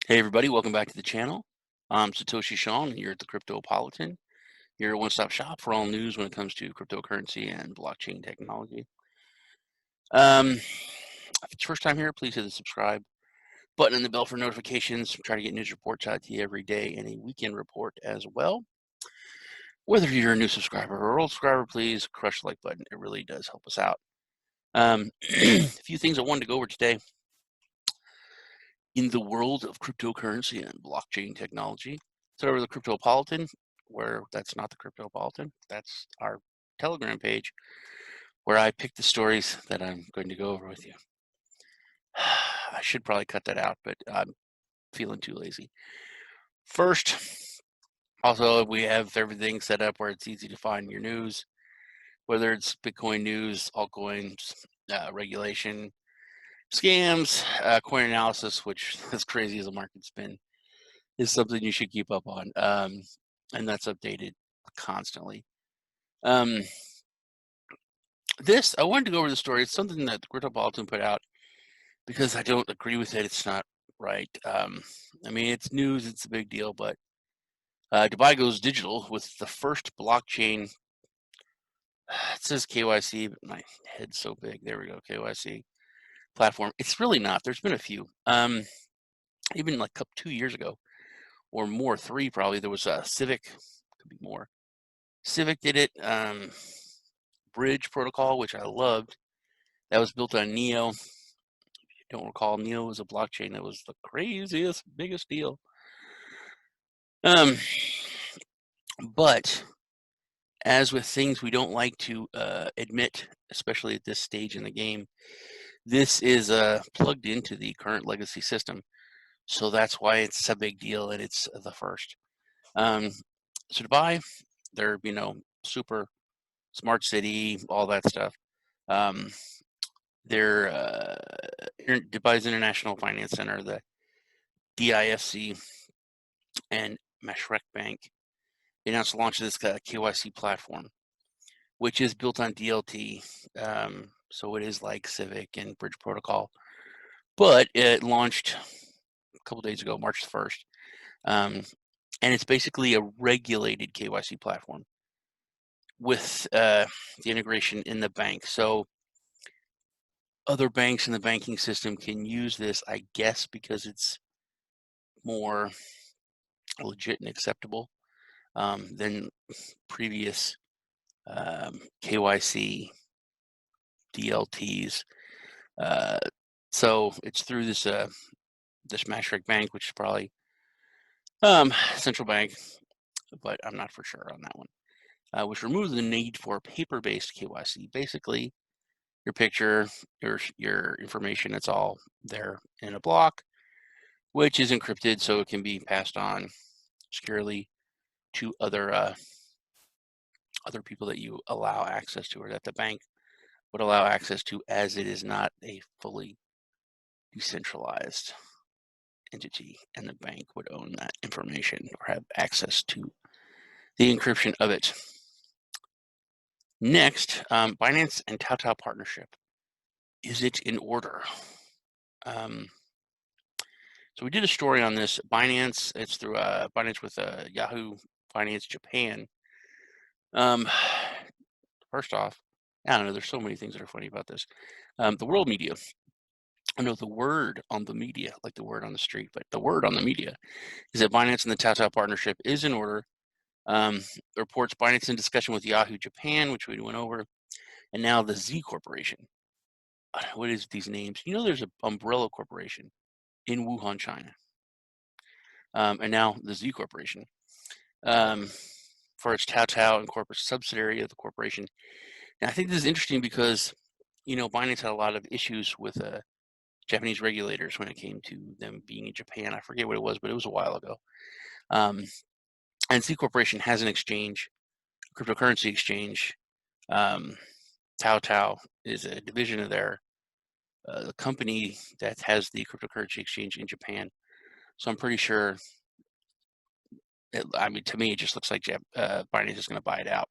Hey everybody, welcome back to the channel. I'm Satoshi Shawn, and you're at the Cryptopolitan. You're a one-stop shop for all news when it comes to cryptocurrency and blockchain technology. If it's your first time here, please hit the subscribe button and the bell for notifications. Try to get news reports out to you every day and a weekend report as well. Whether you're a new subscriber or old subscriber, please crush the like button. It really does help us out. A few things I wanted to go over today. In the world of cryptocurrency and blockchain technology, so over the Cryptopolitan, where that's not the Cryptopolitan, that's our Telegram page, where I pick the stories that I'm going to go over with you. I should probably cut that out, but I'm feeling too lazy. First, also, we have everything set up where it's easy to find your news, whether it's Bitcoin news, altcoins, regulation, scams, coin analysis, which, as crazy as the market's been, is something you should keep up on, and that's updated constantly. This, I wanted to go over the story. It's something that Cryptopolitan put out because I don't agree with it. It's not right. I mean, it's news, it's a big deal, but Dubai goes digital with the first blockchain. It says KYC, but my head's so big. There we go, KYC platform. It's really not. There's been a few. Even like 2 years ago or more, three probably, there was a Civic, could be more. Civic did it. Bridge protocol, which I loved. That was built on Neo. If you don't recall, Neo was a blockchain that was the craziest, biggest deal. But as with things we don't like to admit, especially at this stage in the game, this is plugged into the current legacy system. So that's why it's a big deal and it's the first. So Dubai, they're, super smart city, all that stuff. They're Dubai's International Finance Center, the DIFC, and Mashreq Bank announced the launch of this KYC platform, which is built on DLT. So it is like Civic and Bridge Protocol, but it launched a couple days ago, March 1st. And it's basically a regulated KYC platform with the integration in the bank. So other banks in the banking system can use this, I guess, because it's more legit and acceptable than previous KYC DLTs. So it's through this Mashreq Bank, which is probably central bank, but I'm not for sure on that one. Which removes the need for paper-based KYC. Basically, your picture, your information, it's all there in a block, which is encrypted, so it can be passed on securely to other people that you allow access to, or that the bank would allow access to, as it is not a fully decentralized entity, and the bank would own that information or have access to the encryption of it. Next, Binance and Tao partnership. Is it in order? So we did a story on this. Binance, it's through Binance with Yahoo Finance Japan. First off, I don't know, there's so many things that are funny about this. The world media, I know the word on the media, like the word on the street, but the word on the media is that Binance and the Tao partnership is in order. Reports Binance in discussion with Yahoo Japan, which we went over, and now the Z Corporation. What is these names? There's an umbrella corporation in Wuhan, China, and now the Z Corporation, for its Tao and corporate subsidiary of the corporation. And I think this is interesting because, Binance had a lot of issues with Japanese regulators when it came to them being in Japan. I forget what it was, but it was a while ago. And Z Corporation has an exchange, cryptocurrency exchange. Tao is a division of their the company that has the cryptocurrency exchange in Japan. So I'm pretty sure. To me, it just looks like Binance is going to buy it out.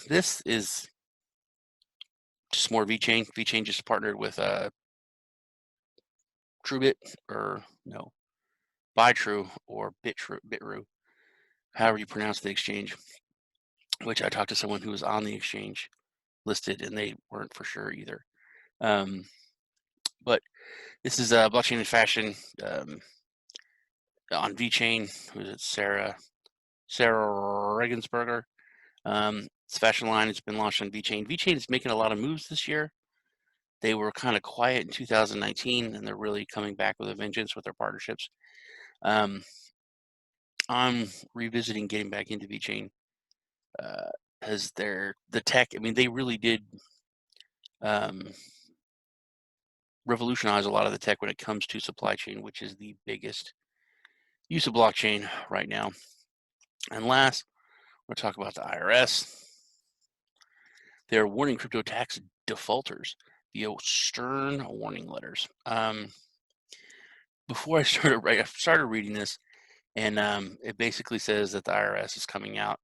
This is just more VeChain. VeChain just partnered with TrueBit or no, BuyTrue or Bitrue, however you pronounce the exchange, which I talked to someone who was on the exchange listed and they weren't for sure either. But this is Blockchain Fashion on VeChain. Who's it? Sarah Regensberger. It's fashion line. It's been launched on VeChain. VeChain is making a lot of moves this year. They were kind of quiet in 2019, and they're really coming back with a vengeance with their partnerships. I'm revisiting getting back into VeChain as the tech. I mean, they really did revolutionize a lot of the tech when it comes to supply chain, which is the biggest use of blockchain right now. And last, we'll talk about the IRS. They're warning crypto tax defaulters via stern warning letters. Before I started reading this, and it basically says that the IRS is coming out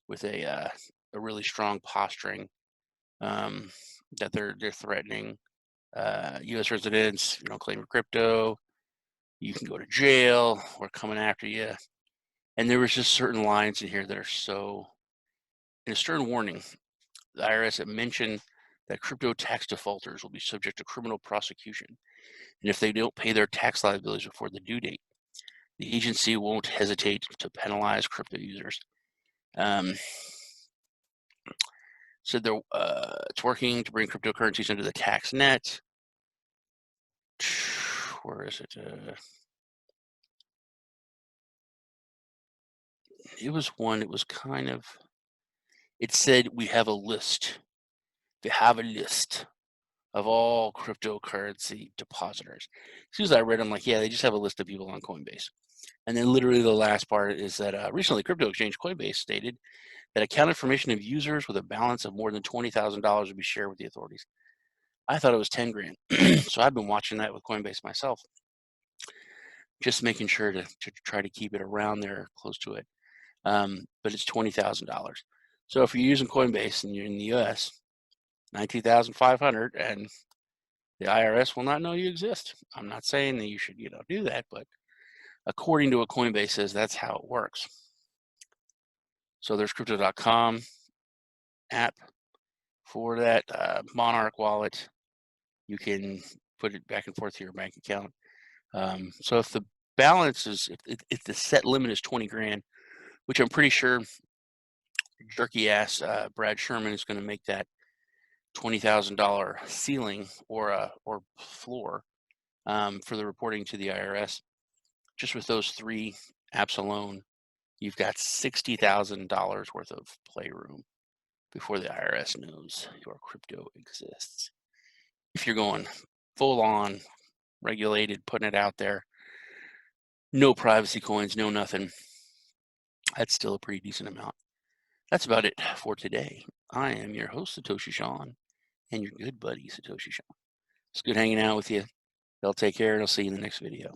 with a really strong posturing that they're threatening U.S. residents. You know, claim your crypto, you can go to jail. We're coming after you. And there was just certain lines in here that are so. In a stern warning, the IRS had mentioned that crypto tax defaulters will be subject to criminal prosecution, and if they don't pay their tax liabilities before the due date, the agency won't hesitate to penalize crypto users. So it's working to bring cryptocurrencies under the tax net. Where is it? It was one. It was kind of. It said we have a list. They have a list of all cryptocurrency depositors. As soon as I read, I'm like, yeah, they just have a list of people on Coinbase. And then literally the last part is that recently crypto exchange Coinbase stated that account information of users with a balance of more than $20,000 would be shared with the authorities. I thought it was 10 grand. So I've been watching that with Coinbase myself, just making sure to try to keep it around there, close to it. But it's $20,000. So if you're using Coinbase and you're in the US, $19,500, and the IRS will not know you exist. I'm not saying that you should, do that, but according to what Coinbase says, that's how it works. So there's crypto.com app for that Monarch wallet. You can put it back and forth to your bank account. So if the balance is, if the set limit is 20 grand, which I'm pretty sure jerky ass Brad Sherman is going to make that $20,000 ceiling or floor for the reporting to the IRS. Just with those three apps alone, you've got $60,000 worth of playroom before the IRS knows your crypto exists. If you're going full on regulated, putting it out there, no privacy coins, no nothing, that's still a pretty decent amount. That's about it for today. I am your host, Satoshi Sean, and your good buddy, Satoshi Sean. It's good hanging out with you. Y'all take care, and I'll see you in the next video.